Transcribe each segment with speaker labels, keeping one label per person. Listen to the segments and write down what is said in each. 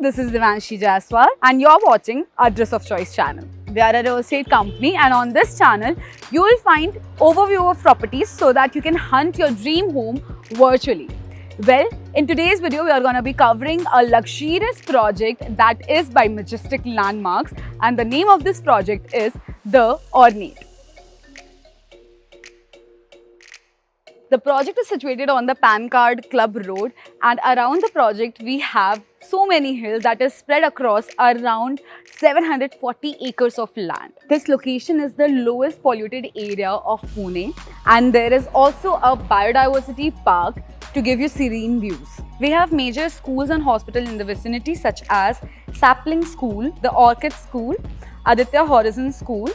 Speaker 1: this is Devanshi Jaiswal and you're watching Address of Choice channel. We are a real estate company and on this channel, you will find overview of properties so that you can hunt your dream home virtually. Well, in today's video, we are going to be covering a luxurious project that is by Majestic Landmarks, and the name of this project is The Ornate. The project is situated on the Pancard Club Road, and around the project we have so many hills that is spread across around 740 acres of land. This location is the lowest polluted area of Pune, and there is also a biodiversity park to give you serene views. We have major schools and hospitals in the vicinity such as Sapling School, the Orchid School, Aditya Horizon School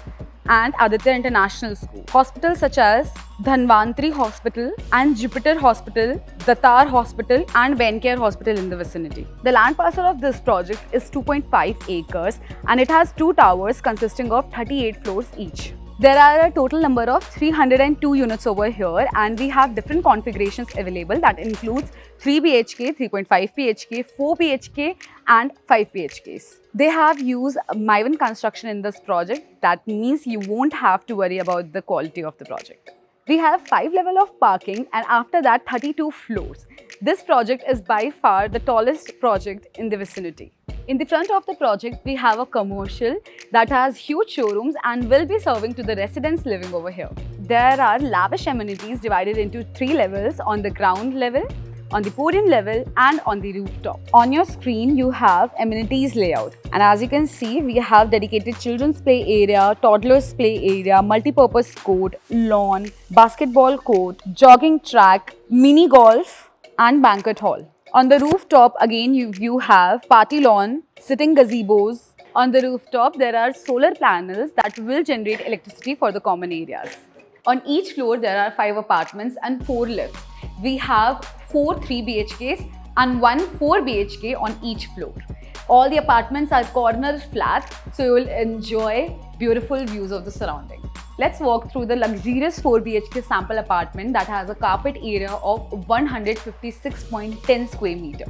Speaker 1: and Aditya International School. Hospitals such as Dhanvantri Hospital and Jupiter Hospital, Datar Hospital and Bencare Hospital in the vicinity. The land parcel of this project is 2.5 acres and it has 2 towers consisting of 38 floors each. There are a total number of 302 units over here and we have different configurations available that includes 3 BHK, 3.5 BHK, 4 BHK and 5 BHKs. They have used Maivan construction in this project. That means you won't have to worry about the quality of the project. We have 5 levels of parking and after that 32 floors. This project is by far the tallest project in the vicinity. In the front of the project, we have a commercial that has huge showrooms and will be serving to the residents living over here. There are lavish amenities divided into 3 levels on the ground level, on the podium level and on the rooftop. On your screen, you have amenities layout. And as you can see, we have dedicated children's play area, toddlers play area, multi-purpose court, lawn, basketball court, jogging track, mini golf and banquet hall. On the rooftop, again, you have party lawn, sitting gazebos. On the rooftop, there are solar panels that will generate electricity for the common areas. On each floor, there are 5 apartments and 4 lifts. We have 4 3 BHKs and 1 4 BHK on each floor. All the apartments are corner flat, so you will enjoy beautiful views of the surrounding. Let's walk through the luxurious 4 BHK sample apartment that has a carpet area of 156.10 square meter.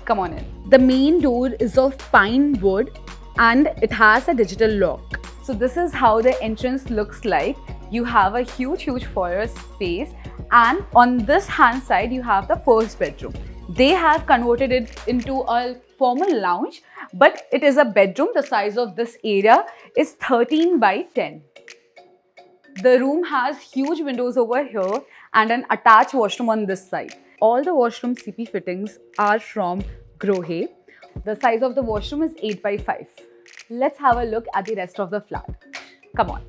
Speaker 1: Come on in. The main door is of pine wood and it has a digital lock. So this is how the entrance looks like. You have a huge foyer space and on this hand side you have the first bedroom. They have converted it into a formal lounge, but it is a bedroom. The size of this area is 13 by 10. The room has huge windows over here and an attached washroom on this side. All the washroom CP fittings are from Grohe. The size of the washroom is 8 by 5. Let's have a look at the rest of the flat. Come on.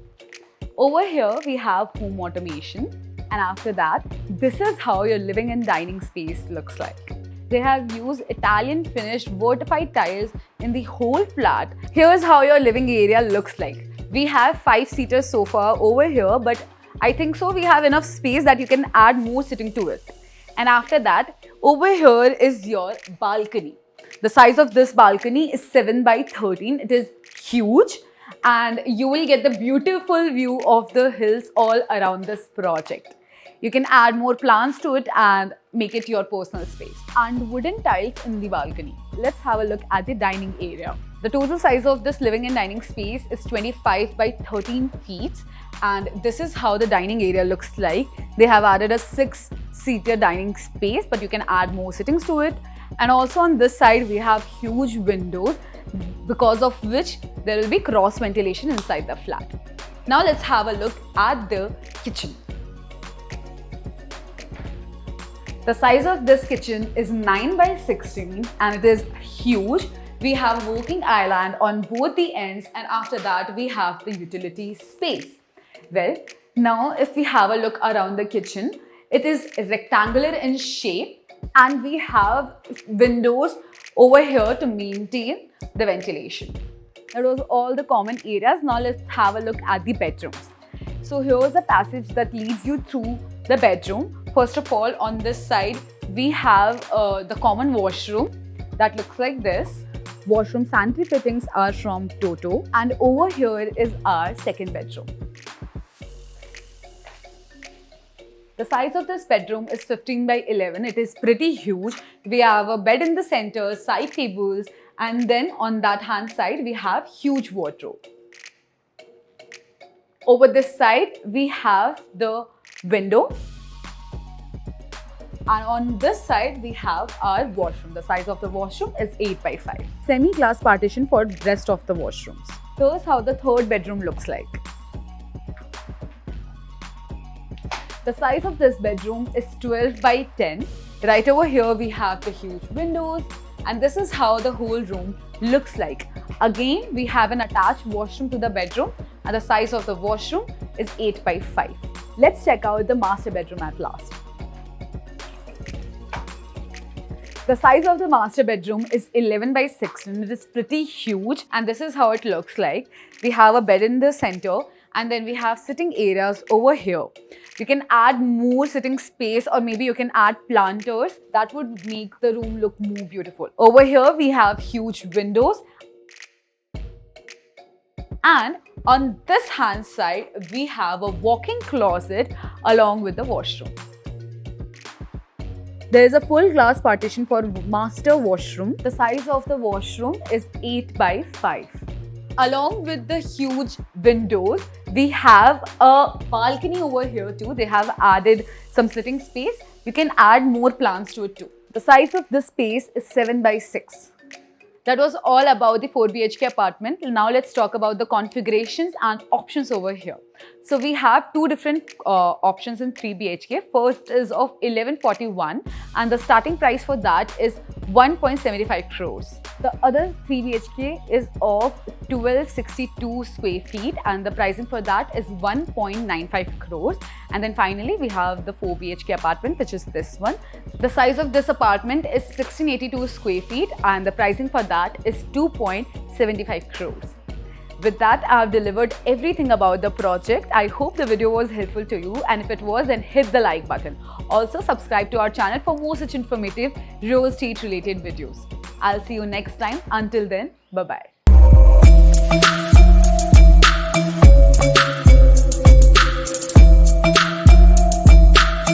Speaker 1: Over here we have home automation and after that, this is how your living and dining space looks like. They have used Italian finished vertified tiles in the whole flat. Here's how your living area looks like. We have 5-seater sofa over here, but I think so we have enough space that you can add more sitting to it. And after that, over here is your balcony. The size of this balcony is 7 by 13. It is huge and you will get the beautiful view of the hills all around this project. You can add more plants to it and make it your personal space. And wooden tiles in the balcony. Let's have a look at the dining area. The total size of this living and dining space is 25 by 13 feet and this is how the dining area looks like. They have added a 6-seater dining space, but you can add more sittings to it. And also on this side we have huge windows because of which there will be cross ventilation inside the flat. Now let's have a look at the kitchen. The size of this kitchen is 9 by 16 and it is huge. We have a working island on both the ends and after that we have the utility space. Well, now if we have a look around the kitchen, it is rectangular in shape and we have windows over here to maintain the ventilation. That was all the common areas. Now let's have a look at the bedrooms. So here's the passage that leads you through the bedroom. First of all, on this side, we have the common washroom that looks like this. Washroom sanitary fittings are from Toto. And over here is our second bedroom. The size of this bedroom is 15 by 11. It is pretty huge. We have a bed in the center, side tables, And then on that hand side, we have huge wardrobe. Over this side, we have the window. And on this side, we have our washroom. The size of the washroom is 8 by 5. Semi-glass partition for the rest of the washrooms. Here's how the third bedroom looks like. The size of this bedroom is 12 by 10. Right over here, we have the huge windows. And this is how the whole room looks like. Again, we have an attached washroom to the bedroom. And the size of the washroom is 8 by 5. Let's check out the master bedroom at last. The size of the master bedroom is 11 by 6 and it is pretty huge, and this is how it looks like. We have a bed in the center and then we have sitting areas over here. You can add more sitting space, or maybe you can add planters. That would make the room look more beautiful. Over here we have huge windows, and on this hand side we have a walk-in closet along with the washroom. There is a full glass partition for master washroom. The size of the washroom is 8 by 5. Along with the huge windows, we have a balcony over here too. They have added some sitting space. You can add more plants to it too. The size of this space is 7 by 6. That was all about the 4 BHK apartment. Now let's talk about the configurations and options over here. So we have two different options in 3 BHK. First is of 1141 and the starting price for that is 1.75 crores. The other 3 BHK is of 1262 square feet and the pricing for that is 1.95 crores. And then finally we have the 4 BHK apartment, which is this one. The size of this apartment is 1682 square feet and the pricing for that is 2.75 crores. With that, I have delivered everything about the project. I hope the video was helpful to you, and if it was, then hit the like button. Also, subscribe to our channel for more such informative real estate related videos. I'll see you next time. Until then, bye-bye.